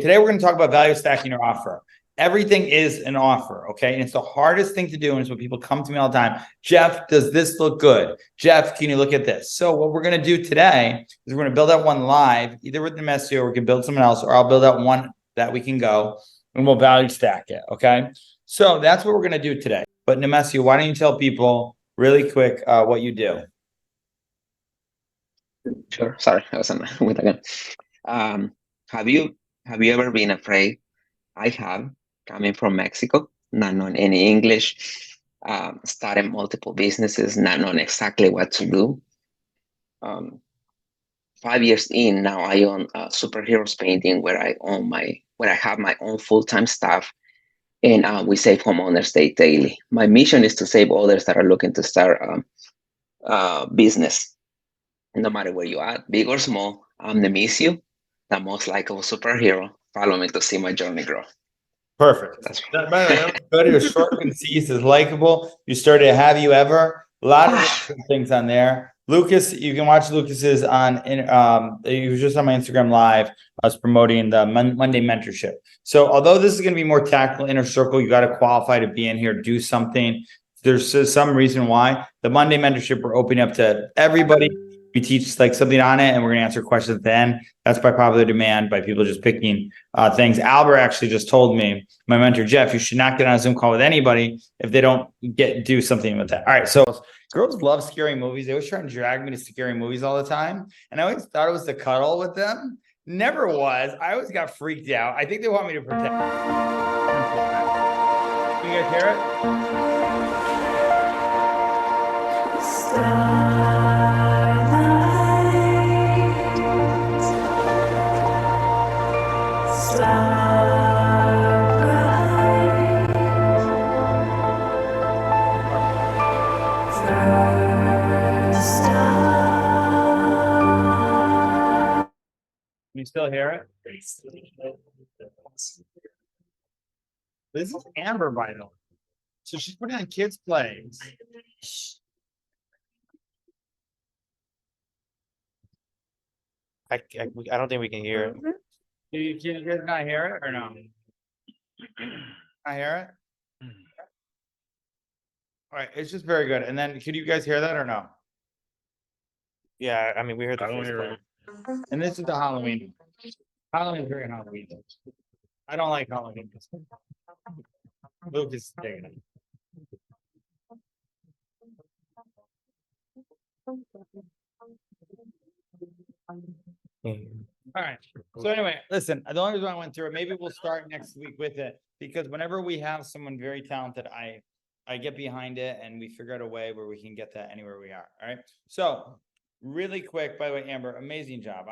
Today we're going to talk about value stacking your offer. Everything is an offer, okay? And it's the hardest thing to do. And it's when people come to me all the time. Jeff, does this look good? Jeff, can you look at this? So what we're going to do today is we're going to build out one live, either with Nemesio, or we can build someone else, or I'll build out one that we can go and we'll value stack it, okay? So that's what we're going to do today. But Nemesio, why don't you tell people really quick what you do? Sure. Sorry, I was on with again. Have you ever been afraid? I have, coming from Mexico, not knowing any English, starting multiple businesses, not knowing exactly what to do. 5 years in now, I own Superheroes Painting, where I have my own full-time staff, and we save homeowners daily. My mission is to save others that are looking to start business. No matter where you are, big or small, I'm Nemesio, the most likable superhero. Follow me to see my journey grow. Perfect. That's By the way, that was good. It was short, concise, is likable. You started Have You Ever? A lot of different things on there. Lucas, you can watch Lucas's he was just on my Instagram live. I was promoting the Monday mentorship. So although this is going to be more tactical, inner circle, you got to qualify to be in here, do something. There's some reason why the Monday mentorship we're opening up to everybody. We teach like something on it, and we're going to answer questions at the end. That's by popular demand, by people just picking things. Albert actually just told me, my mentor Jeff, you should not get on a Zoom call with anybody if they don't do something with that. All right, so girls love scary movies. They always try and drag me to scary movies all the time, and I always thought it was the cuddle with them. Never was. I always got freaked out. I think they want me to protect. Can you guys hear it? You still hear it? This is Amber, by the way. So she's putting on kids' plays. I don't think we can hear it. Can you guys not hear it or no? I hear it. All right, it's just very good. And then, could you guys hear that or no? Yeah, I mean, we heard the first part. And this is the Halloween. Halloween is very Halloween. I don't like Halloween. Luke is taking it. All right. So anyway, listen, the only reason I went through it, maybe we'll start next week with it, because whenever we have someone very talented, I get behind it and we figure out a way where we can get that anywhere we are. All right. So really quick, by the way, Amber, amazing job.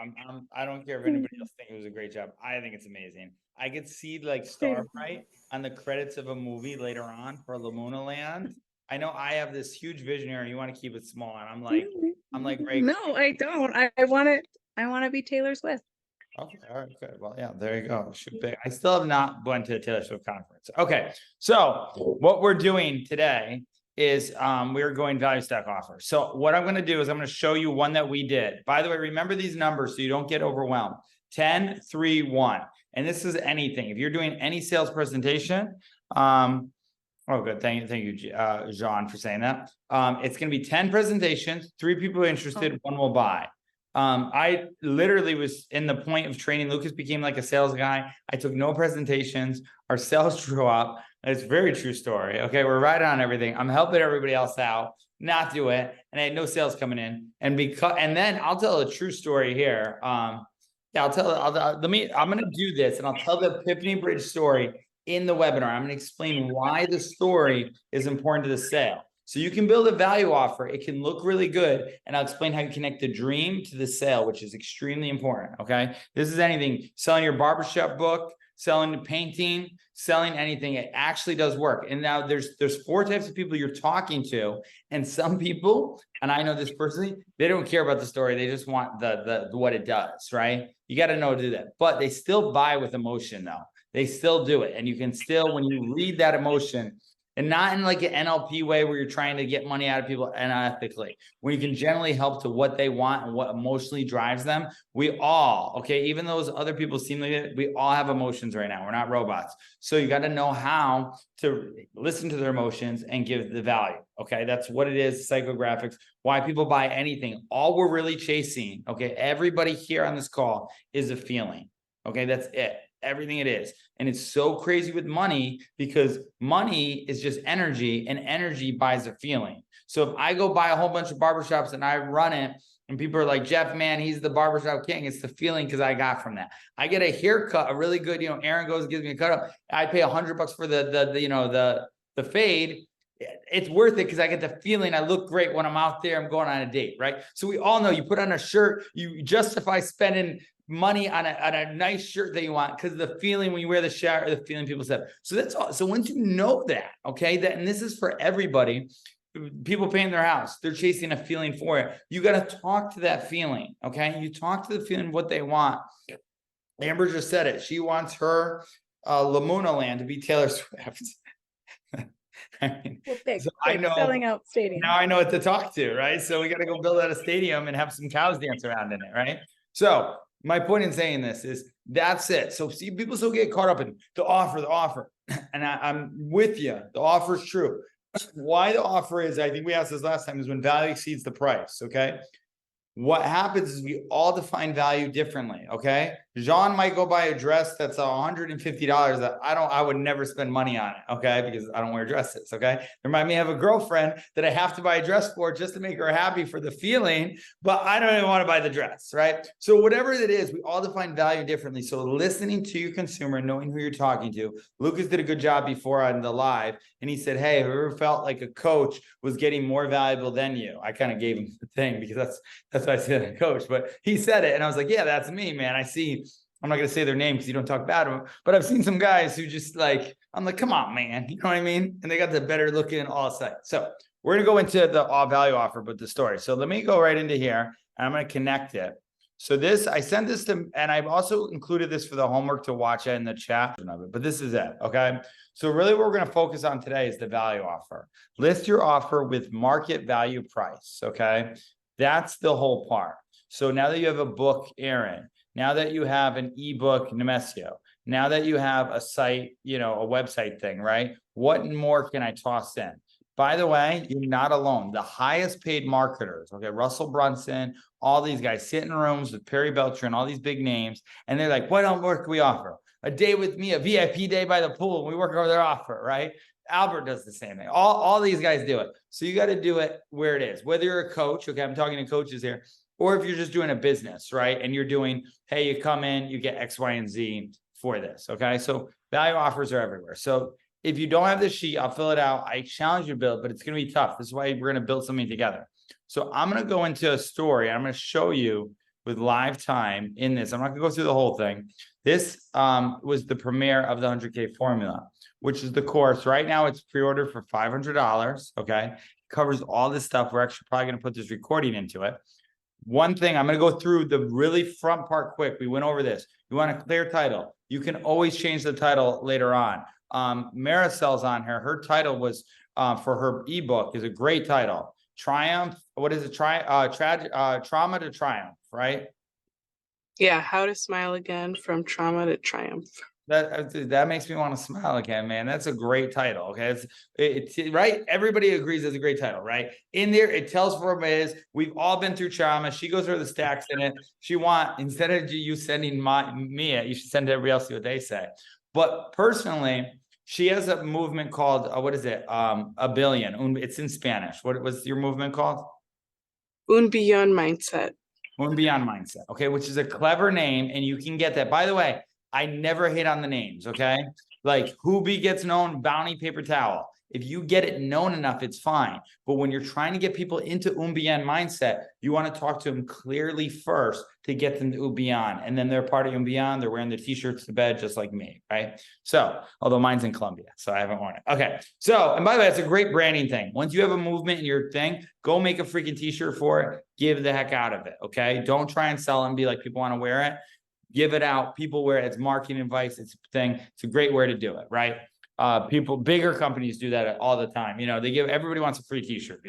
I don't care if anybody else thinks it was a great job. I think it's amazing. I could see like Starbright on the credits of a movie later on for Lamuna Land. I know I have this huge visionary. You want to keep it small, and I'm like, right? No, I don't. I want to be Taylor Swift. Okay, all right, good. Well, yeah, there you go. I still have not went to a Taylor Swift conference. Okay, so what we're doing today is we're going value stack offer. So what I'm going to do is I'm going to show you one that we did. By the way, remember these numbers so you don't get overwhelmed. 10, 3, 1. And this is anything. If you're doing any sales presentation, oh, good. Thank you, Jean, for saying that. It's going to be 10 presentations, 3 people interested, 1 will buy. I literally was in the point of training. Lucas became like a sales guy. I took no presentations. Our sales drew up. It's a very true story. Okay, we're right on everything. I'm helping everybody else out, not do it, and I had no sales coming in. And then I'll tell a true story here. I'm going to do this, and I'll tell the Epiphany Bridge story in the webinar. I'm going to explain why the story is important to the sale. So you can build a value offer. It can look really good. And I'll explain how you connect the dream to the sale, which is extremely important. Okay. This is anything, selling your barbershop book, selling painting, selling anything. It actually does work. And now there's 4 types of people you're talking to. And some people, and I know this personally, they don't care about the story. They just want the what it does, right? You got to know to do that. But they still buy with emotion though. They still do it. And you can still, when you read that emotion, and not in like an NLP way where you're trying to get money out of people unethically. When you can generally help to what they want and what emotionally drives them. We all, okay, even those other people seem like it, we all have emotions right now. We're not robots. So you got to know how to listen to their emotions and give the value. Okay, that's what it is. Psychographics, why people buy anything. All we're really chasing, okay, everybody here on this call is a feeling. Okay, that's it. Everything it is. And it's so crazy with money because money is just energy and energy buys a feeling. So if I go buy a whole bunch of barbershops and I run it and people are like, Jeff, man, he's the barbershop king. It's the feeling because I got from that. I get a haircut, a really good, Aaron goes and gives me a cut up. I pay $100 for the fade. It's worth it because I get the feeling I look great when I'm out there. I'm going on a date, right? So we all know you put on a shirt, you justify spending money on a nice shirt that you want because of the feeling when you wear the shirt or the feeling people said. So that's all. So once you know that, okay, that, and this is for everybody, people paint their house, they're chasing a feeling for it. You got to talk to that feeling, okay? You talk to the feeling what they want. Amber just said it. She wants her Lamuna Land to be Taylor Swift. I mean, Well, big, so I big know selling out stadium. now I know what to talk to, right? So we got to go build out a stadium and have some cows dance around in it, right? So my point in saying this is that's it. So see, people still get caught up in the offer, and I'm with you. The offer is true. Why the offer is, I think we asked this last time, is when value exceeds the price. Okay. What happens is we all define value differently. Okay. Jean might go buy a dress that's $150 that I would never spend money on it. Okay. Because I don't wear dresses. Okay. There might have a girlfriend that I have to buy a dress for just to make her happy for the feeling, but I don't even want to buy the dress. Right. So whatever it is, we all define value differently. So listening to your consumer, knowing who you're talking to. Lucas did a good job before on the live. And he said, hey, whoever felt like a coach was getting more valuable than you. I kind of gave him the thing because that's what I said a coach, but he said it. And I was like, yeah, that's me, man. I'm not going to say their name because you don't talk bad of them, but I've seen some guys who just like, I'm like, come on, man. You know what I mean? And they got the better looking all site. So we're going to go into the all value offer, but the story. So let me go right into here and I'm going to connect it. So this, I sent this to, and I've also included this for the homework to watch it in the chat of it, but this is it. Okay. So really what we're going to focus on today is the value offer. List your offer with market value price. Okay. That's the whole part. So now that you have a book, Aaron, now that you have an ebook, Nemesio, now that you have a site, a website thing, right? What more can I toss in? By the way, you're not alone. The highest paid marketers, okay, Russell Brunson, all these guys sit in rooms with Perry Belcher and all these big names, and they're like, what more can we offer? A day with me, a VIP day by the pool, and we work over their offer, right? Albert does the same thing. All these guys do it. So you got to do it where it is. Whether you're a coach, okay, I'm talking to coaches here, or if you're just doing a business, right? And you're doing, hey, you come in, you get X, Y, and Z for this, okay? So value offers are everywhere. So if you don't have this sheet, I'll fill it out. I challenge you to build, but it's going to be tough. This is why we're going to build something together. So I'm going to go into a story. I'm going to show you with live time in this. I'm not going to go through the whole thing. This was the premiere of the 100K formula, which is the course. Right now it's pre-ordered for $500, okay? It covers all this stuff. We're actually probably going to put this recording into it. One thing, I'm going to go through the really front part quick. We went over this. You want a clear title. You can always change the title later on. Maricel's on here. Her title was for her ebook is a great title. Triumph. What is it? Trauma to Triumph, right? Yeah, how to smile again from trauma to triumph. That makes me want to smile again, man. That's a great title. Okay, it's right. Everybody agrees it's a great title, right? In there, it tells for what it is. We've all been through trauma. She goes over the stacks in it. Instead of you sending me it, you should send everybody else see what they say. But personally, she has a movement called what is it? A billion. It's in Spanish. What was your movement called? Un Billón Mindset. Un Billón Mindset. Okay, which is a clever name, and you can get that. By the way, I never hate on the names, okay? Like Hoobie gets known, Bounty paper towel. If you get it known enough, it's fine. But when you're trying to get people into Un Billón Mindset, you want to talk to them clearly first to get them to Un Billón. And then they're part of Un Billón. They're wearing the t-shirts to bed just like me, right? So, although mine's in Colombia, so I haven't worn it. Okay, so, and by the way, it's a great branding thing. Once you have a movement in your thing, go make a freaking t-shirt for it. Give the heck out of it, okay? Don't try and sell and be like, people want to wear it. Give it out. People wear it. It's marketing advice. It's a thing. It's a great way to do it, right? People, bigger companies do that all the time. You know, everybody wants a free t-shirt,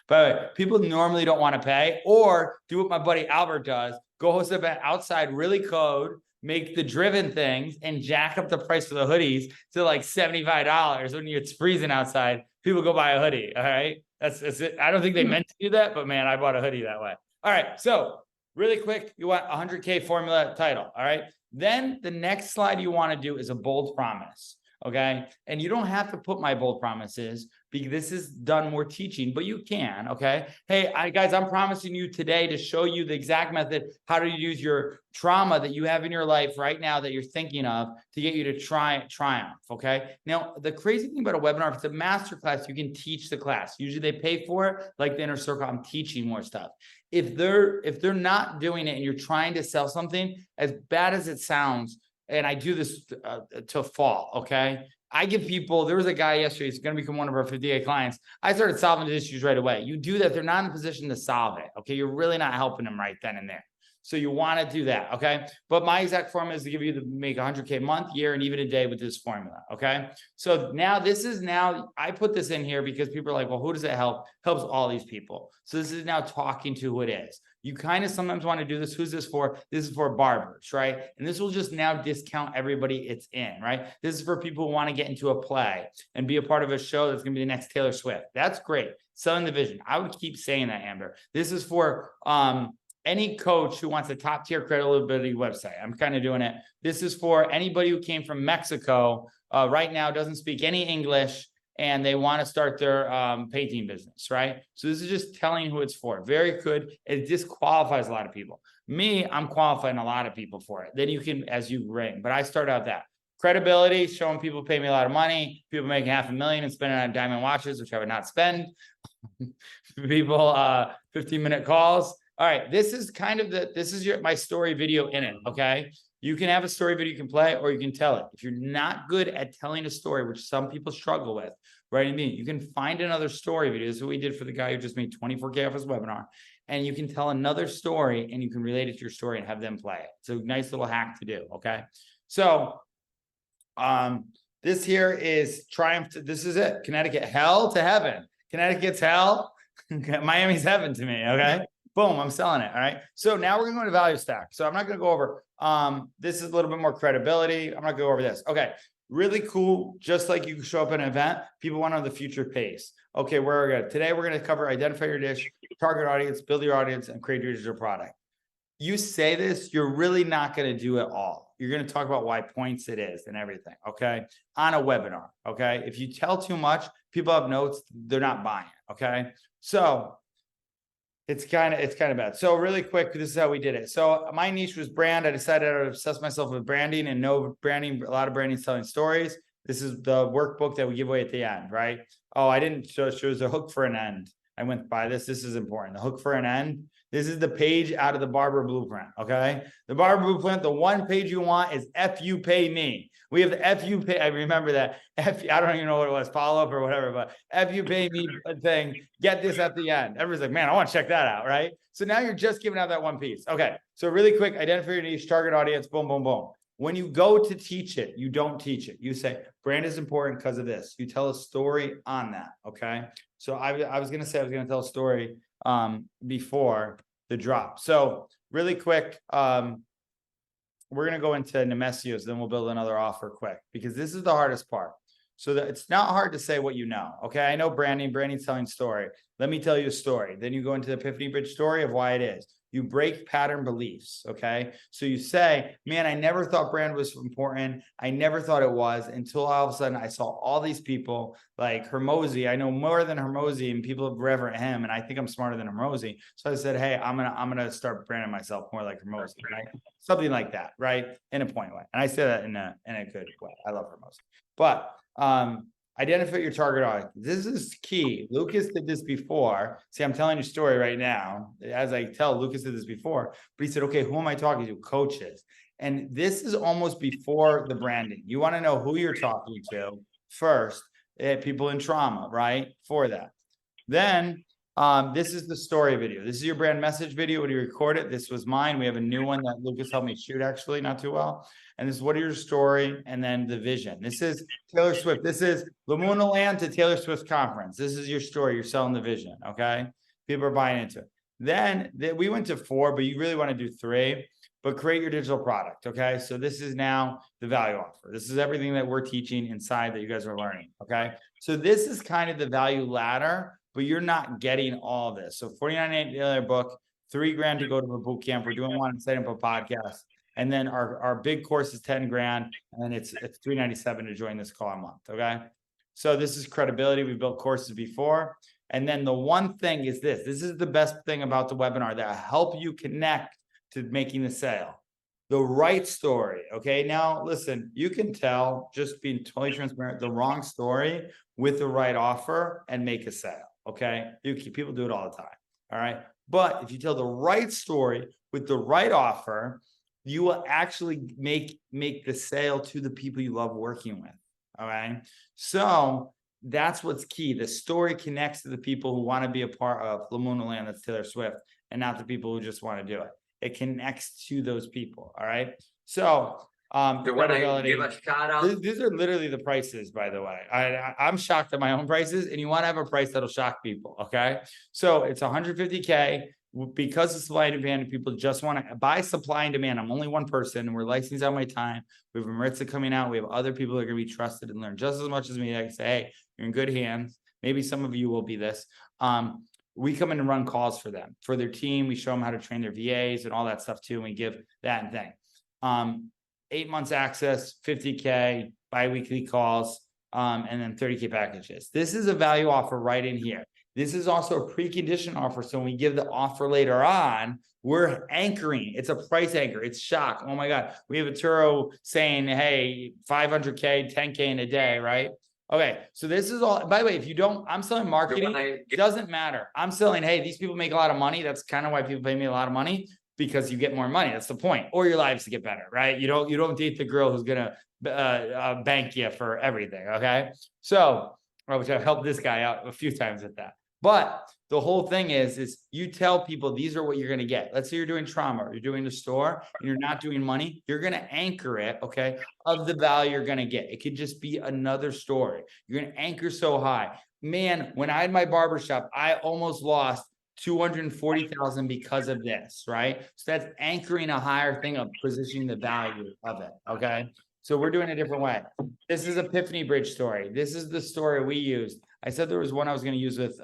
but people normally don't want to pay, or do what my buddy Albert does, go host an event outside, really code, make the driven things and jack up the price for the hoodies to like $75 when it's freezing outside. People go buy a hoodie. All right. That's it. I don't think they meant to do that, but man, I bought a hoodie that way. All right. So really quick, you want 100K formula title. All right. Then the next slide you want to do is a bold promise. Okay. And you don't have to put my bold promises because this is done more teaching, but you can. Okay. Hey, guys, I'm promising you today to show you the exact method, how to use your trauma that you have in your life right now that you're thinking of to get you to triumph. Okay. Now, the crazy thing about a webinar, if it's a masterclass, you can teach the class. Usually they pay for it, like the Inner Circle. I'm teaching more stuff. If they're not doing it and you're trying to sell something, as bad as it sounds, and I do this till fall, okay? I give people, there was a guy yesterday, he's gonna become one of our 58 clients. I started solving the issues right away. You do that, they're not in a position to solve it, okay? You're really not helping them right then and there. So you wanna do that, okay? But my exact formula is to give you to make 100K a month, year, and even a day with this formula, okay? So now I put this in here because people are like, well, who does it help? Helps all these people. So this is now talking to who it is. You kind of sometimes want to do this. Who's this for? This is for barbers, right? And this will just now discount everybody it's in, right? This is for people who want to get into a play and be a part of a show that's going to be the next Taylor Swift. That's great. Selling the vision. I would keep saying that, Amber. This is for any coach who wants a top tier credibility website. I'm kind of doing it. This is for anybody who came from Mexico right now, doesn't speak any English, and they want to start their painting business, right? So this is just telling who it's for. Very good. It disqualifies a lot of people. Me, I'm qualifying a lot of people for it. Then you can, as you ring, but I start out that. Credibility, showing people pay me a lot of money, people making $500,000 and spending on diamond watches, which I would not spend. People, 15-minute calls. All right, this is kind of my story video in it, okay? You can have a story video you can play, or you can tell it. If you're not good at telling a story, which some people struggle with, right? You can find another story video. This is what we did for the guy who just made 24K off his webinar. And you can tell another story and you can relate it to your story and have them play it. It's a nice little hack to do, okay? So this here is Triumph. This is it. Connecticut, hell to heaven. Connecticut's hell. Miami's heaven to me, okay? Boom, I'm selling it, all right? So now we're gonna go to value stack. So I'm not gonna go over, this is a little bit more credibility. I'm not gonna go over this. Okay, really cool. Just like you can show up at an event, people want to know the future pace. Okay, where are we going? Today, we're gonna cover identify your niche, target audience, build your audience, and create your digital product. You say this, you're really not gonna do it all. You're gonna talk about why points it is and everything, okay? On a webinar, okay? If you tell too much, people have notes, they're not buying it, okay? So it's kind of bad. So really quick, this is how we did it. So my niche was brand. I decided I would obsess myself with branding and know branding, a lot of branding, selling stories. This is the workbook that we give away at the end, right? Oh, I didn't show the hook for an end. I went by this. This is important. The hook for an end. This is the page out of the Barber Blueprint, okay? The Barber Blueprint, the one page you want is F you pay me. We have the F you pay, I remember that. I don't even know what it was, follow up or whatever, but F you pay me thing, get this at the end. Everyone's like, man, I want to check that out, right? So now you're just giving out that one piece. Okay, so really quick, identify your niche, target audience, boom, boom, boom. When you go to teach it, you don't teach it. You say, brand is important because of this. You tell a story on that, okay? So I was going to say, I was going to tell a story before the drop. So really quick, we're going to go into Nemesios, then we'll build another offer quick, because this is the hardest part. So that it's not hard to say what you know. Okay, I know branding, telling story. Let me tell you a story. Then you go into the Epiphany Bridge story of why it is. You break pattern beliefs, okay? So you say, man, I never thought brand was important. I never thought it was, until all of a sudden I saw all these people like Hormozi. I know more than Hormozi, and people reverent him, and I think I'm smarter than Hormozi. So I said, hey, I'm gonna start branding myself more like Hormozi, right? Something like that, right? In a point way. And I say that in a good way. I love Hormozi. But identify your target audience. This is key. Lucas did this before. See, I'm telling you a story right now. As I tell, Lucas did this before, but he said, okay, who am I talking to? Coaches. And this is almost before the branding. You want to know who you're talking to first, people in trauma, right? For that. Then This is the story video. This is your brand message video. When you record it, this was mine. We have a new one that Lucas helped me shoot, actually, not too well. And this is what are your story, and then the vision. This is Taylor Swift. This is Lamuna Land to Taylor Swift conference. This is your story. You're selling the vision. Okay, people are buying into it. Then we went to 4, but you really want to do 3. But create your digital product. Okay, so this is now the value offer. This is everything that we're teaching inside that you guys are learning. Okay, so this is kind of the value ladder, but you're not getting all this. So $49 book, $3,000 to go to a boot camp. We're doing one and setting up a podcast. And then our big course is 10 grand, and then it's $397 to join this call a month. Okay. So this is credibility. We built courses before. And then the one thing is this. This is the best thing about the webinar that help you connect to making the sale. The right story. Okay. Now listen, you can tell, just being totally transparent, the wrong story with the right offer and make a sale. Okay. People do it all the time. All right. But if you tell the right story with the right offer, you will actually make the sale to the people you love working with. All right. So that's what's key. The story connects to the people who want to be a part of Lamuna Land, that's Taylor Swift, and not the people who just want to do it. It connects to those people. All right. So credibility. Give a shout out. These are literally the prices, by the way. I'm shocked at my own prices, and you want to have a price that'll shock people. Okay. So it's 150K. Because of supply and demand, people just want to buy supply and demand. I'm only one person, and we're licensing out my time. We have Maritza coming out. We have other people that are going to be trusted and learn just as much as me. I can say, hey, you're in good hands. Maybe some of you will be this. We come in and run calls for them, for their team. We show them how to train their VAs and all that stuff too. And we give that and thing. 8 months access, 50K, bi-weekly calls, and then 30K packages. This is a value offer right in here. This is also a precondition offer. So when we give the offer later on, we're anchoring. It's a price anchor. It's shock. Oh my God. We have a Turo saying, hey, 500K, 10K in a day, right? Okay. So this is all, by the way, if you don't, I'm selling marketing. It doesn't matter. I'm selling, hey, these people make a lot of money. That's kind of why people pay me a lot of money, because you get more money. That's the point. Or your lives to get better, right? You don't date the girl who's going to bank you for everything. Okay. So, which I've helped this guy out a few times with that. But the whole thing is you tell people these are what you're going to get. Let's say you're doing trauma, or you're doing the store, and you're not doing money. You're going to anchor it, okay, of the value you're going to get. It could just be another story. You're going to anchor so high. Man, when I had my barbershop, I almost lost 240,000 because of this, right? So that's anchoring a higher thing of positioning the value of it, okay? So we're doing a different way. This is Epiphany Bridge story. This is the story we used. I said there was one I was going to use with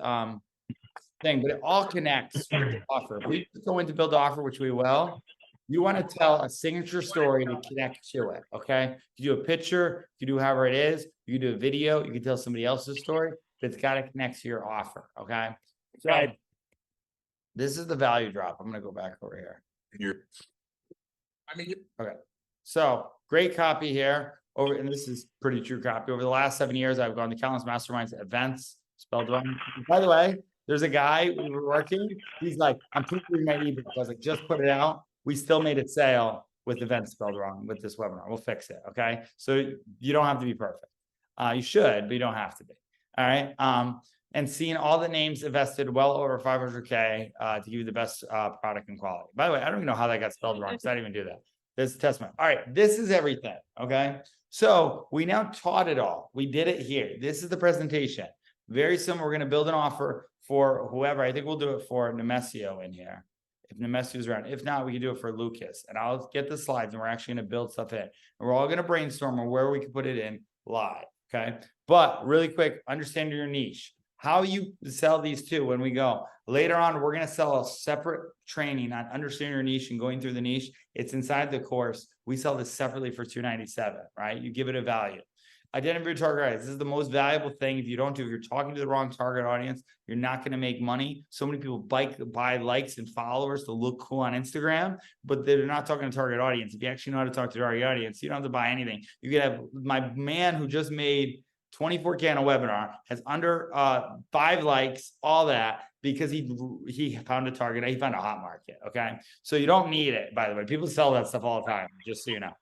thing, but it all connects with the offer. If we go into build offer, which we will, you want to tell a signature story to connect to it. Okay. You do a picture, you do however it is, you do a video, you can tell somebody else's story, but it's got to connect to your offer. Okay. So this is the value drop. I'm going to go back over here. Okay. So great copy here. And this is pretty true copy. Over the last 7 years, I've gone to countless masterminds, events, spelled wrong. By the way, there's a guy we were working. He's like, I'm tweaking my ebook. I was like, just put it out. We still made it sale with events spelled wrong with this webinar. We'll fix it. Okay. So you don't have to be perfect. You should, but you don't have to be. All right. And seeing all the names invested well over 500K to give you the best product and quality. By the way, I don't even know how that got spelled wrong, because I didn't even do that. This is a testament. All right. This is everything. Okay. So we now taught it all. We did it here. This is the presentation. Very similar. We're going to build an offer for whoever. I think we'll do it for Nemesio in here. If Nemesio's around. If not, we can do it for Lucas. And I'll get the slides, and we're actually going to build stuff in. And we're all going to brainstorm on where we can put it in live. Okay. But really quick, understand your niche. How you sell these two when we go. Later on, we're going to sell a separate training on understanding your niche and going through the niche. It's inside the course. We sell this separately for $297, right? You give it a value. Identify your target audience. This is the most valuable thing. If you don't do, if you're talking to the wrong target audience, you're not going to make money. So many people buy likes and followers to look cool on Instagram, but they're not talking to target audience. If you actually know how to talk to the target audience, you don't have to buy anything. You could have my man who just made 24K on a webinar, has under 5 likes, all that, because he found a target. He found a hot market. Okay. So you don't need it, by the way. People sell that stuff all the time, just so you know.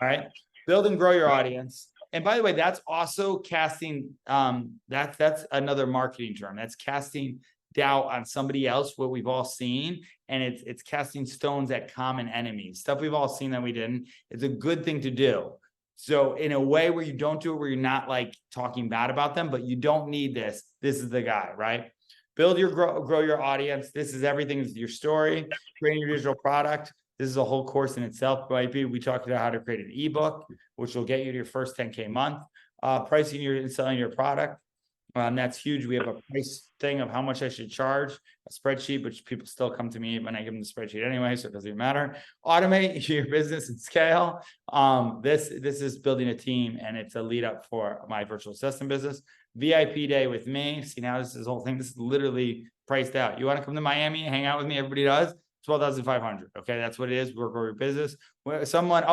All right. Build and grow your audience. And by the way, that's also casting. That's another marketing term. That's casting doubt on somebody else, what we've all seen, and it's casting stones at common enemies, stuff we've all seen that we didn't. It's a good thing to do. So in a way where you don't do it, where you're not like talking bad about them, but you don't need this. This is the guy, right? Build your grow your audience. This is everything. This is your story, creating your digital product. This is a whole course in itself. Maybe we talked about how to create an ebook, which will get you to your first 10K month, pricing your and selling your product. That's huge. We have a price thing of how much I should charge, a spreadsheet, which people still come to me when I give them the spreadsheet anyway, so it doesn't even matter. Automate your business and scale. This is building a team, and it's a lead up for my virtual assistant business. VIP day with me. See, now this is the whole thing. This is literally priced out. You want to come to Miami and hang out with me? Everybody does. 12,500. Okay, that's what it is. Work over your business. Someone,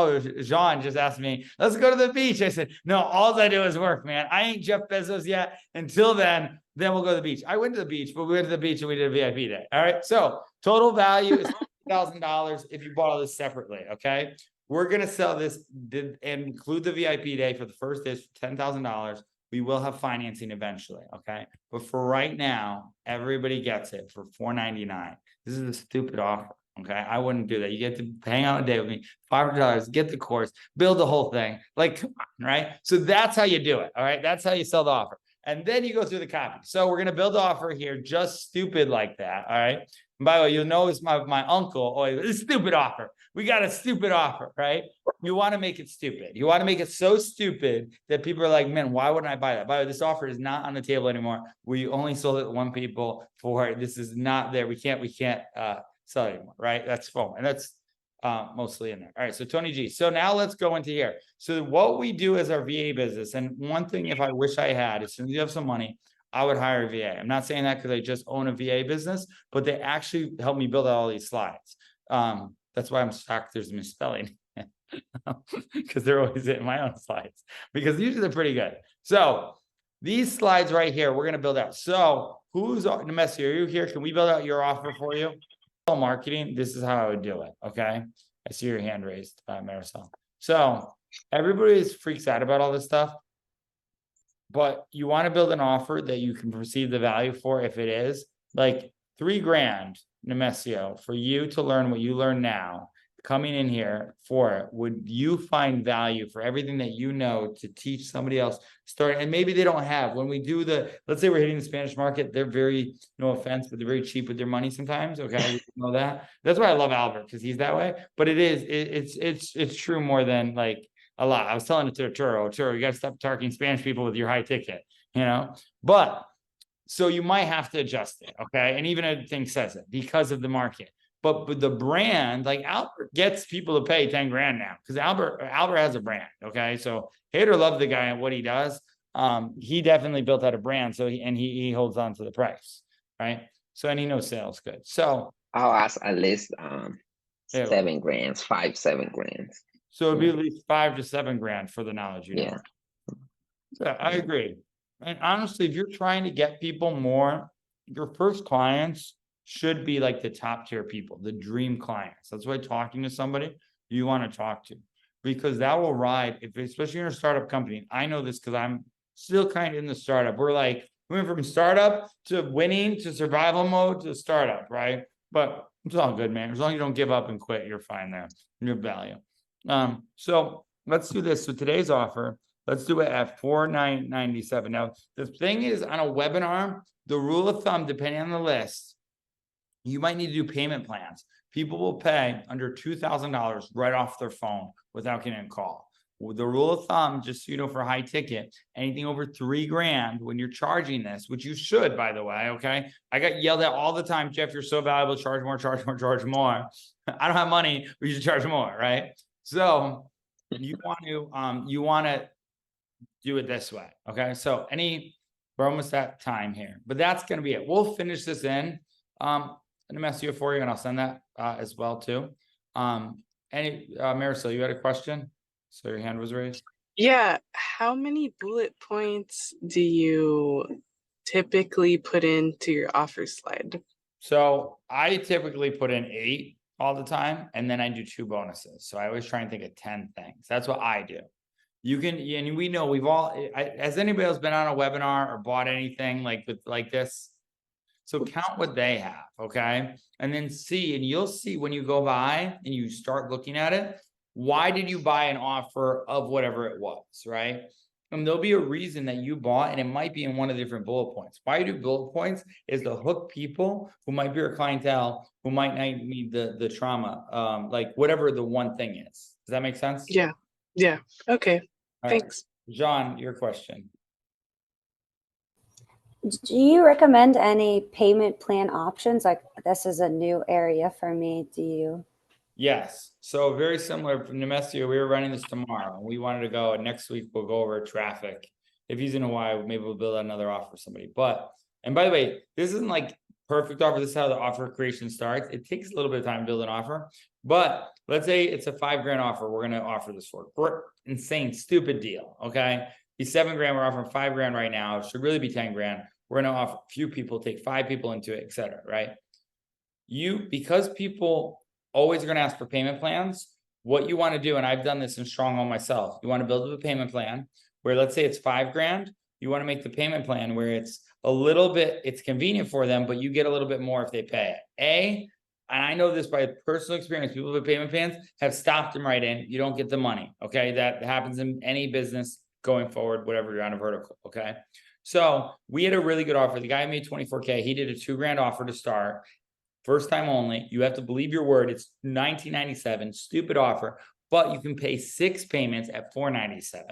Jean just asked me, let's go to the beach. I said, no, all I do is work, man. I ain't Jeff Bezos yet. Until then we'll go to the beach. I went to the beach, but we went to the beach and we did a VIP day. All right. So total value is $1,000 if you bought all this separately. Okay. We're going to sell this and include the VIP day for the first day, $10,000. We will have financing eventually. Okay. But for right now, everybody gets it for $499. This is a stupid offer. Okay. I wouldn't do that. You get to hang out a day with me, $500, get the course, build the whole thing. Like, come on, right? So that's how you do it. All right. That's how you sell the offer. And then you go through the copy. So we're going to build the offer here, just stupid like that. All right. And by the way, you'll know it's my uncle. Oh, it's a stupid offer. We got a stupid offer, right? You want to make it stupid. You want to make it so stupid that people are like, man, why wouldn't I buy that? By the way, this offer is not on the table anymore. We only sold it to one people for this is not there. We can't sell it anymore, right? That's phone. And that's mostly in there. All right. So Tony G. So now let's go into here. So what we do is our VA business. And one thing, if I wish I had, as soon as you have some money, I would hire a VA. I'm not saying that because I just own a VA business, but they actually help me build out all these slides. That's why I'm shocked there's misspelling because they're always in my own slides because usually they're pretty good. So these slides right here, we're going to build out. So who's Nemesio? Are you here? Can we build out your offer for you? Marketing. This is how I would do it. Okay. I see your hand raised, Marisol. So everybody freaks out about all this stuff, but you want to build an offer that you can perceive the value for. If it is like $3,000, Nemesio, for you to learn what you learn now, coming in here for it, would you find value for everything that you know to teach somebody else start? And maybe they don't have, when we do let's say we're hitting the Spanish market, they're very, no offense, but they're very cheap with their money sometimes. Okay. We know that. That's why I love Albert, because he's that way, but it's true more than like a lot. I was telling it to Arturo, you got to stop targeting Spanish people with your high ticket, but so you might have to adjust it. Okay. And even a thing says it because of the market. But the brand, like Albert gets people to pay $10,000 now because Albert has a brand. Okay. So hate or love the guy and what he does. He definitely built out a brand. So he holds on to the price. Right. So, and he knows sales good. So I'll ask at least $7,000, $7,000. So it'd be at least $5,000 to $7,000 for the knowledge you know. Yeah, I agree. And honestly, if you're trying to get people more, your first clients should be like the top tier people, the dream clients. That's why talking to somebody you want to talk to, because that will ride, especially in a startup company. I know this because I'm still kind of in the startup. We went from startup to winning to survival mode to startup, right? But it's all good, man. As long as you don't give up and quit, you're fine there. Your value. So let's do this. So today's offer, let's do it at $4,997. Now, the thing is, on a webinar, the rule of thumb, depending on the list, you might need to do payment plans. People will pay under $2,000 right off their phone without getting a call. The rule of thumb, just so you know, for high ticket, anything over $3,000 when you're charging this, which you should, by the way, okay? I get yelled at all the time, Jeff, you're so valuable, charge more, charge more, charge more. I don't have money, we should charge more, right? So you want to do it this way, okay? So we're almost at time here, but that's going to be it. We'll finish this in Nemesio for you, and I'll send that as well too. Marisol, you had a question? So your hand was raised. Yeah. How many bullet points do you typically put into your offer slide? So I typically put in 8 all the time, and then I do 2 bonuses. So I always try and think of 10 things. That's what I do. You can, and we know has anybody else been on a webinar or bought anything like this? So count what they have, okay? And then see, and you'll see when you go by and you start looking at it, why did you buy an offer of whatever it was, right? And there'll be a reason that you bought, and it might be in one of the different bullet points. Why you do bullet points is to hook people who might be your clientele, who might not need the trauma, like whatever the one thing is. Does that make sense? Yeah. Yeah. Okay. All right. Thanks. John, your question. Do you recommend any payment plan options? Like this is a new area for me. Do you? Yes, so very similar from Nemesio, we were running this tomorrow, and we wanted to go, and next week we'll go over traffic. If he's in Hawaii, maybe we'll build another offer for somebody, but, and by the way, this isn't like perfect offer, this is how the offer creation starts, it takes a little bit of time to build an offer, but let's say it's a $5,000 offer, we're gonna offer this for, insane, stupid deal, okay? He's $7,000, we're offering $5,000 right now, it should really be $10,000, we're gonna offer a few people, take 5 people into it, etc., right? Because people always going to ask for payment plans, what you want to do, and I've done this in Stronghold myself, you want to build a payment plan where let's say it's $5,000, you want to make the payment plan where it's a little bit, it's convenient for them, but you get a little bit more if they pay it. And I know this by personal experience, people with payment plans have stopped them right in, you don't get the money, okay? That happens in any business going forward, whatever you're on a vertical, okay? So we had a really good offer, the guy made 24K, he did a $2,000 offer to start, first time only, you have to believe your word, it's $19.97, stupid offer, but you can pay 6 payments at $497.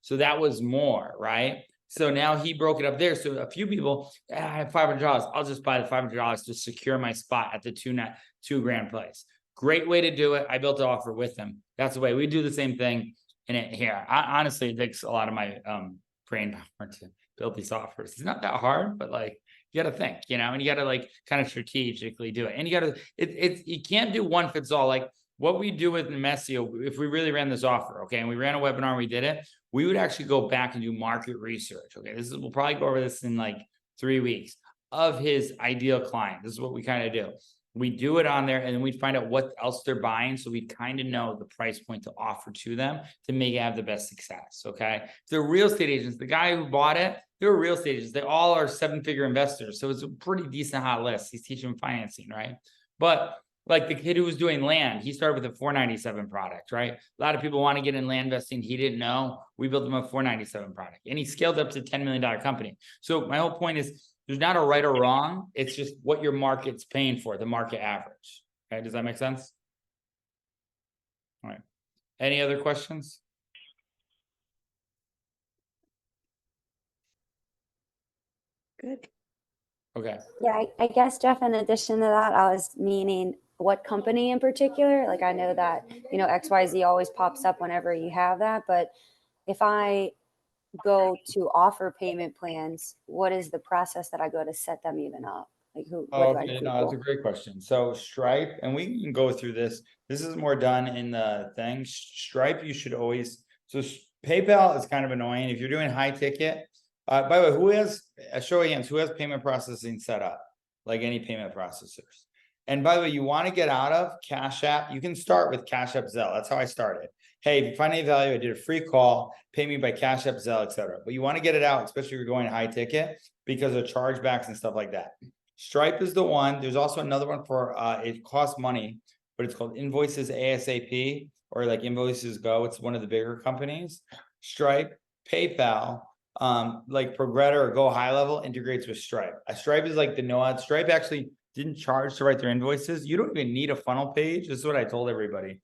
So that was more, right? So now he broke it up there. So a few people, I have $500, I'll just buy the $500 to secure my spot at the $2,000 place. Great way to do it. I built an offer with him. That's the way we do the same thing in it here. Honestly, it takes a lot of my brain power to build these offers. It's not that hard, but like, you got to think, you know, and you got to like kind of strategically do it. And you got to, you can't do one fits all. Like what we do with Nemesio, if we really ran this offer, okay, and we ran a webinar, and we did it, we would actually go back and do market research. Okay, we'll probably go over this in like 3 weeks of his ideal client. This is what we kind of do. We do it on there and then we find out what else they're buying. So we kind of know the price point to offer to them to make it have the best success. Okay. If they're real estate agents, the guy who bought it, they were real estate agents. They all are 7-figure investors. So it's a pretty decent hot list. He's teaching financing, right? But like the kid who was doing land, he started with a 497 product, right? A lot of people want to get in land investing. He didn't know. We built him a 497 product and he scaled up to $10 million company. So my whole point is, there's not a right or wrong. It's just what your market's paying for, the market average. Okay, does that make sense? All right. Any other questions? Good. Okay. Yeah, I guess, Jeff, in addition to that, I was meaning what company in particular. Like I know that, you know, XYZ always pops up whenever you have that, but if I go to offer payment plans, what is the process that I go to set them even up? Like who? What do I Okay, no, that's a Google? great question. So Stripe, and we can go through this. This is more done in the thing. Stripe, you should always, so PayPal is kind of annoying. If you're doing high ticket, by the way, who has, a show of hands, who has payment processing set up? Like any payment processors. And by the way, you want to get out of Cash App, you can start with Cash App Zelle. That's how I started. Hey, if you find any value, I did a free call, pay me by Cash App, Zelle, etc. But you want to get it out, especially if you're going high ticket, because of chargebacks and stuff like that. Stripe is the one. There's also another one for, it costs money, but it's called Invoices ASAP or like Invoices Go. It's one of the bigger companies. Stripe, PayPal, like Progretta or Go High Level integrates with Stripe. Stripe is like the no-ad. Stripe actually didn't charge to write their invoices. You don't even need a funnel page. This is what I told everybody.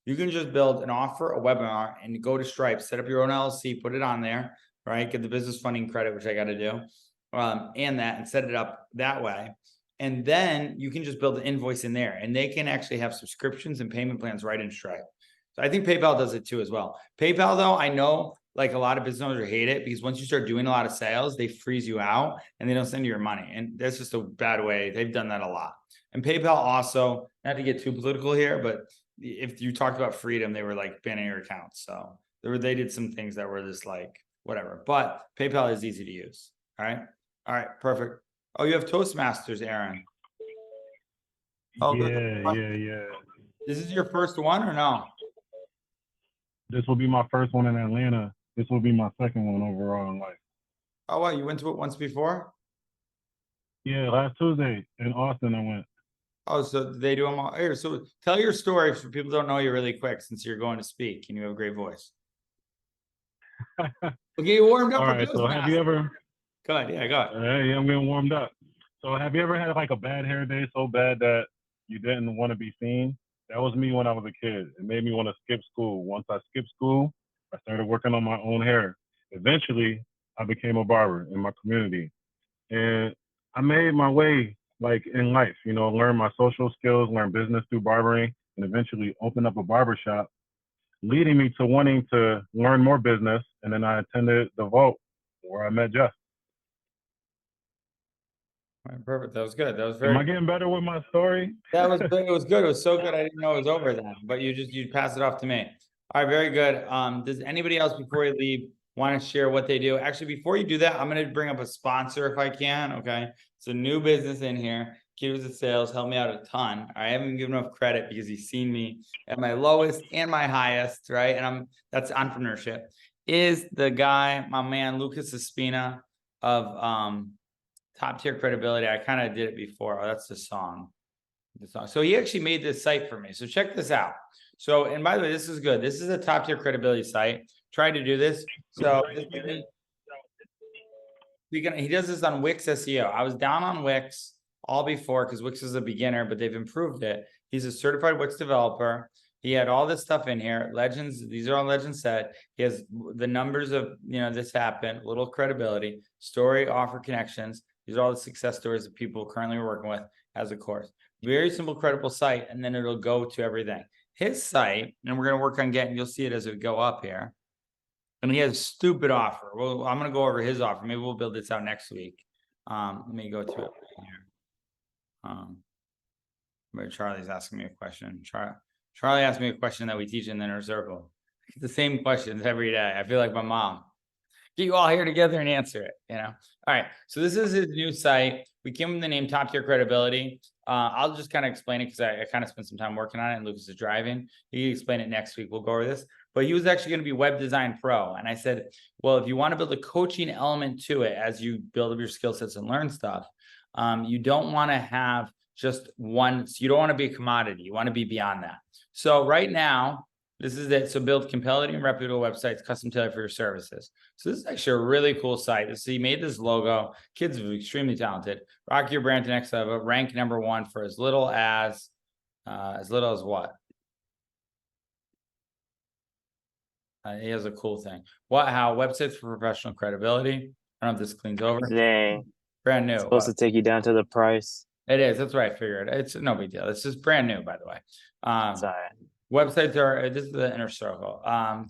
You can just build an offer, a webinar, and go to Stripe, set up your own LLC, put it on there, right? Get the business funding credit, which I got to do, and set it up that way. And then you can just build an invoice in there, and they can actually have subscriptions and payment plans right in Stripe. So I think PayPal does it too as well. PayPal, though, I know like a lot of business owners hate it because once you start doing a lot of sales, they freeze you out and they don't send you your money. And that's just a bad way. They've done that a lot. And PayPal also, not to get too political here, but if you talked about freedom, they were like banning your accounts. So they did some things that were just like whatever. But PayPal is easy to use. All right. All right. Perfect. Oh, you have Toastmasters, Aaron. Oh, Yeah. This is your first one or no? This will be my first one in Atlanta. This will be my second one overall in life. Oh, wow. You went to it once before? Yeah, last Tuesday in Austin I went. Oh, so they do them all here. So tell your story for people who don't know you really quick, since you're going to speak and you have a great voice. We'll get you warmed up All for right, so have you Toastmasters. ever? Go ahead. Yeah, go ahead. Hey, I'm getting warmed up. So have you ever had like a bad hair day so bad that you didn't want to be seen? That was me when I was a kid. It made me want to skip school. Once I skipped school, I started working on my own hair. Eventually, I became a barber in my community. And I made my way like in life, you know, learn my social skills, learn business through barbering, and eventually open up a barber shop, leading me to wanting to learn more business. And then I attended the Vault where I met Jeff. All right, perfect. That was good. That was Am I very, getting better with my story? that was good. It was good. It was so good. I didn't know it was over then, but you pass it off to me. All right, very good. Does anybody else before you leave want to share what they do? Actually, before you do that, I'm going to bring up a sponsor if I can. Okay. It's a new business in here. Keepers of Sales helped me out a ton. I haven't given enough credit because he's seen me at my lowest and my highest, right? And that's entrepreneurship. Is the guy, my man, Lucas Espina of Top Tier Credibility. I kind of did it before. Oh, that's the song. So he actually made this site for me. So check this out. So, and by the way, this is good. This is a Top Tier Credibility site. Tried to do this. So he does this on Wix SEO. I was down on Wix all before because Wix is a beginner, but they've improved it. He's a certified Wix developer. He had all this stuff in here. Legends, these are all legends set. He has the numbers of, you know, this happened, little credibility, story, offer, connections. These are all the success stories that people currently are working with as a course. Very simple, credible site, and then it'll go to everything. His site, and we're going to work on getting, you'll see it as we go up here. And he has a stupid offer. Well, I'm going to go over his offer. Maybe we'll build this out next week. Let me go to it right here. But Charlie's asking me a question. Charlie asked me a question that we teach in the inner circle. It's the same questions every day. I feel like my mom. Get you all here together and answer it, you know? All right, so this is his new site. We came with the name Top Tier Credibility. I'll just kind of explain it because I kind of spent some time working on it and Lucas is driving. He can explain it next week. We'll go over this. But he was actually going to be Web Design Pro. And I said, well, if you want to build a coaching element to it as you build up your skill sets and learn stuff, you don't want to have just one. You don't want to be a commodity. You want to be beyond that. So right now, this is it. So build compelling and reputable websites, custom tailored for your services. So this is actually a really cool site. So he made this logo. Kids are extremely talented. Rock your brand to next level. Rank #1 for as little as what? He has a cool thing. How websites for professional credibility. I don't know if this cleans over. Dang. Brand new. Supposed to take you down to the price. It is. That's what I figured. It's no big deal. It's just brand new, by the way. Sorry. Websites are, this is the inner circle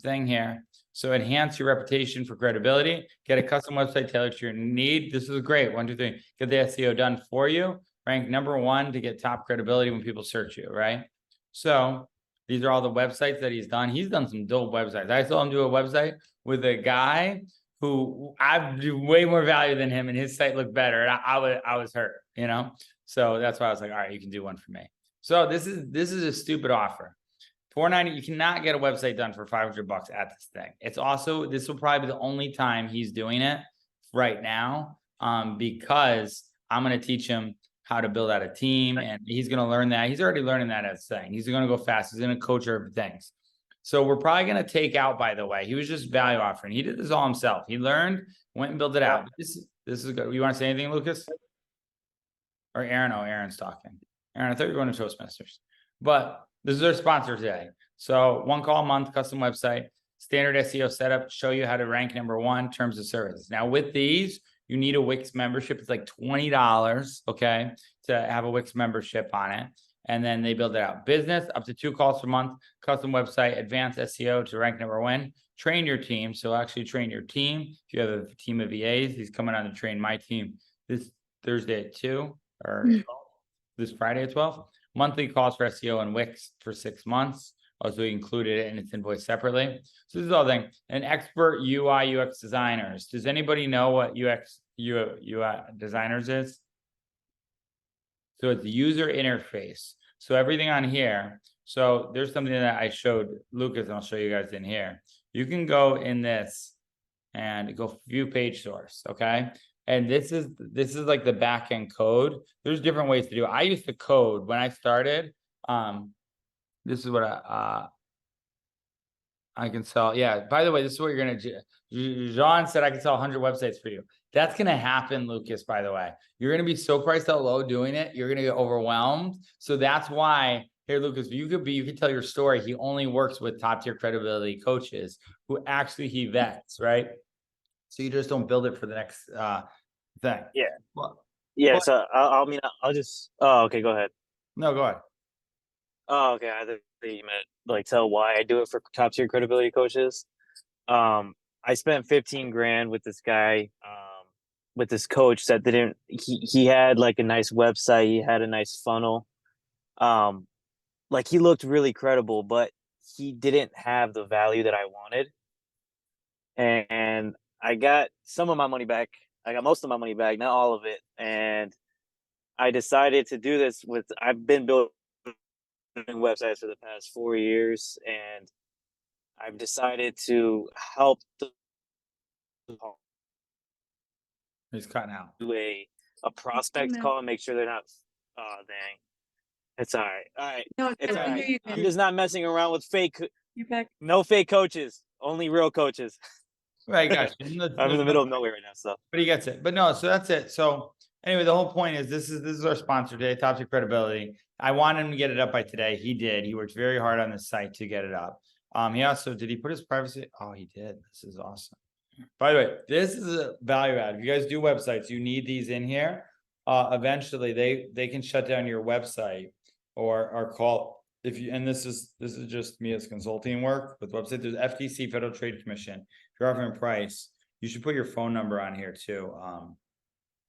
thing here. So enhance your reputation for credibility, get a custom website tailored to your need. This is great. 1, 2, 3, get the SEO done for you. Rank #1 to get top credibility when people search you, right? So these are all the websites that he's done. He's done some dope websites. I saw him do a website with a guy who I do way more value than him, and his site looked better. And I was hurt, you know? So that's why I was like, all right, you can do one for me. So this is a stupid offer. $490, you cannot get a website done for $500 at this thing. It's also, this will probably be the only time he's doing it right now, because I'm going to teach him how to build out a team, and he's going to learn that. He's already learning that as saying. He's going to go fast. He's going to coach over things. So we're probably going to take out, by the way, he was just value offering. He did this all himself. He learned, went and built it out. This is good. You want to say anything, Lucas? Or Aaron? Oh, Aaron's talking. Aaron, I thought you were going to Toastmasters. But this is our sponsor today. So 1 call a month, custom website, standard SEO setup, show you how to rank #1, terms of service. Now with these, you need a Wix membership. It's like $20, okay, to have a Wix membership on it. And then they build it out. Business, up to 2 calls per month, custom website, advanced SEO to rank #1. Train your team. So actually train your team. If you have a team of VAs, he's coming on to train my team this Thursday at 2 or 12, this Friday at 12. Monthly cost for SEO and Wix for 6 months. Also, we included it and it's invoiced separately. So this is all thing. And expert UI UX designers. Does anybody know what UX UI designers is? So it's user interface. So everything on here. So there's something that I showed Lucas, and I'll show you guys in here. You can go in this and go view page source, okay? And this is like the back end code. There's different ways to do it. I used to code when I started. This is what I can sell. Yeah. By the way, this is what you're gonna do. Jean said I can sell 100 websites for you. That's gonna happen, Lucas. By the way, you're gonna be so priced out low doing it. You're gonna get overwhelmed. So that's why. Here, Lucas, you could tell your story. He only works with top tier credibility coaches who actually he vets, right? So you just don't build it for the next thing. Yeah. Well, Yeah, But- so I'll just. Oh, okay, go ahead. no, go ahead. Oh, okay. I thought you meant like tell why I do it for top tier credibility coaches. I spent 15 grand with this guy, with this coach that didn't. He had like a nice website. He had a nice funnel. Like he looked really credible, but he didn't have the value that I wanted. And I got some of my money back. I got most of my money back, not all of it. And I decided to do this I've been building websites for the past 4 years, and I've decided to help He's cutting out. do a prospect No. call and make sure they're not. Oh, dang. It's all right. All right. No, It's I all hear right. you. I'm just not messing around with You're back. no fake coaches, only real coaches. Right, guys. I'm in the middle of nowhere right now, so. But he gets it. But no, so that's it. So anyway, the whole point is this is our sponsor today, Top Tier Credibility. I wanted him to get it up by today. He did. He worked very hard on the site to get it up. He also did he put his privacy? Oh, he did. This is awesome. By the way, this is a value add. If you guys do websites, you need these in here. Eventually they can shut down your website or call if you and this is just me as consulting work with website. There's FTC, Federal Trade Commission. If you're offering price, you should put your phone number on here too.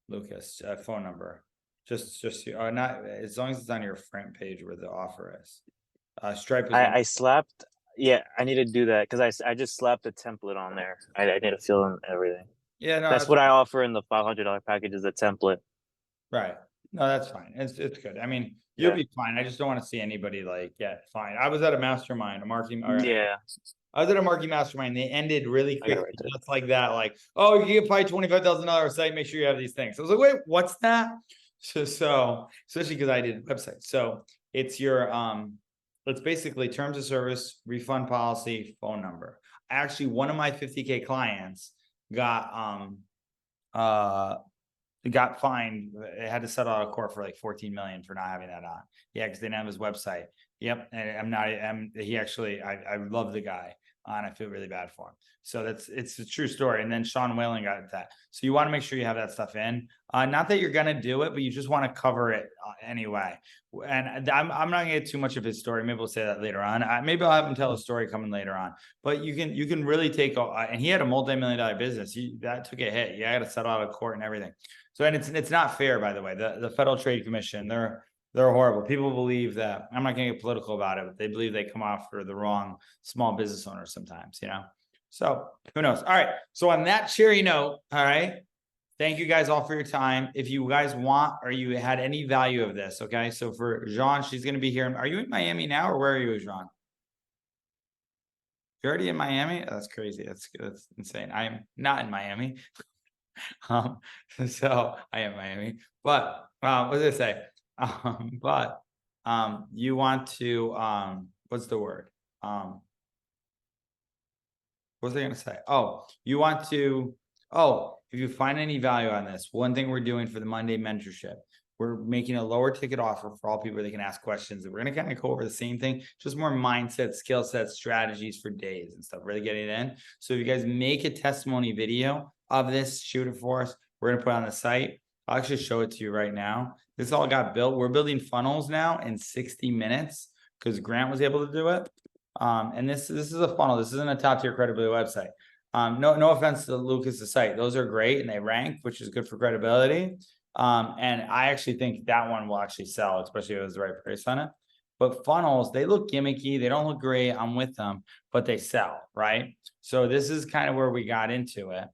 Lucas, phone number. Just not as long as it's on your front page where the offer is. Stripe is I slapped. Yeah, I need to do that because I just slapped a template on there. I need to fill in everything. yeah, no, That's what I offer in the $500 package is a template. right. No, that's fine. It's good. I mean, you'll Yeah. be fine. I just don't want to see anybody like get fine. I was at a mastermind, a marketing. All right. Yeah. I was at a marketing mastermind. They ended really I got it quick, right there. just like that. Like, oh, you get paid $25,000 site. Make sure you have these things. I was like, wait, what's that? So especially because I did a website. So it's your it's basically terms of service, refund policy, phone number. Actually, one of my 50K clients got fined. It had to settle out of court for like 14 million for not having that on. Yeah, because they didn't have his website. Yep. And I love the guy and I feel really bad for him. So it's a true story. And then Sean Whalen got that. So you want to make sure you have that stuff in. Not that you're going to do it, but you just want to cover it anyway. And I'm not going to get too much of his story. Maybe we'll say that later on. Maybe I'll have him tell a story coming later on, but you can really take, and he had a multi-million-dollar business. That took a hit. You got to settle out of court and everything. So, and it's not fair, by the way, the Federal Trade Commission, they're horrible. People believe that, I'm not going to get political about it, but they believe they come off for the wrong small business owners sometimes, so who knows? All right. So on that cheery note, all right. Thank you guys all for your time. If you guys want, or you had any value of this, okay. So for Jean, she's going to be here. Are you in Miami now or where are you, Jean? You're already in Miami? Oh, that's crazy. That's insane. I am not in Miami. So I am Miami, but what did I say? You want to what's the word? What was I gonna say? Oh, you want to if you find any value on this, one thing we're doing for the Monday mentorship, we're making a lower ticket offer for all people that can ask questions. We're gonna kind of go over the same thing, just more mindset, skill sets, strategies for days and stuff, really getting it in. So if you guys make a testimony video of this, shoot it for us. We're gonna put it on the site. I'll actually show it to you right now. This all got built. We're building funnels now in 60 minutes because Grant was able to do it. And this is a funnel. This isn't a top tier credibility website. No offense to Lucas's site. Those are great and they rank, which is good for credibility. And I actually think that one will actually sell, especially if it was the right price on it. But funnels, they look gimmicky. They don't look great. I'm with them, but they sell, right? So this is kind of where we got into it.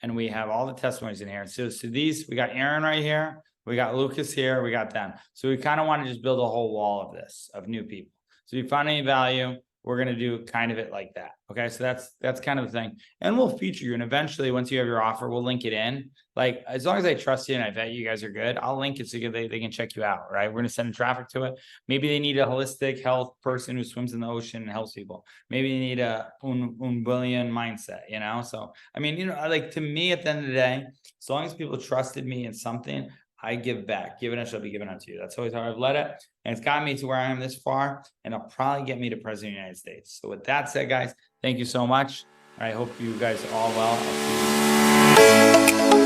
And we have all the testimonies in here. So these, we got Aaron right here. We got Lucas here. We got them. So we kind of want to just build a whole wall of this, of new people. So if you find any value, we're going to do kind of it like that. Okay. So that's kind of the thing. And we'll feature you. And eventually, once you have your offer, we'll link it in. Like, as long as I trust you and I bet you guys are good, I'll link it so they can check you out. Right. We're going to send traffic to it. Maybe they need a holistic health person who swims in the ocean and helps people. Maybe they need a un billion mindset, you know? So, I mean, you know, like, to me, at the end of the day, as long as people trusted me in something, I give back. Given it shall be given unto you. That's always how I've led it. And it's gotten me to where I am this far, and it'll probably get me to President of the United States. So with that said, guys, thank you so much. I hope you guys are all well. I'll see you.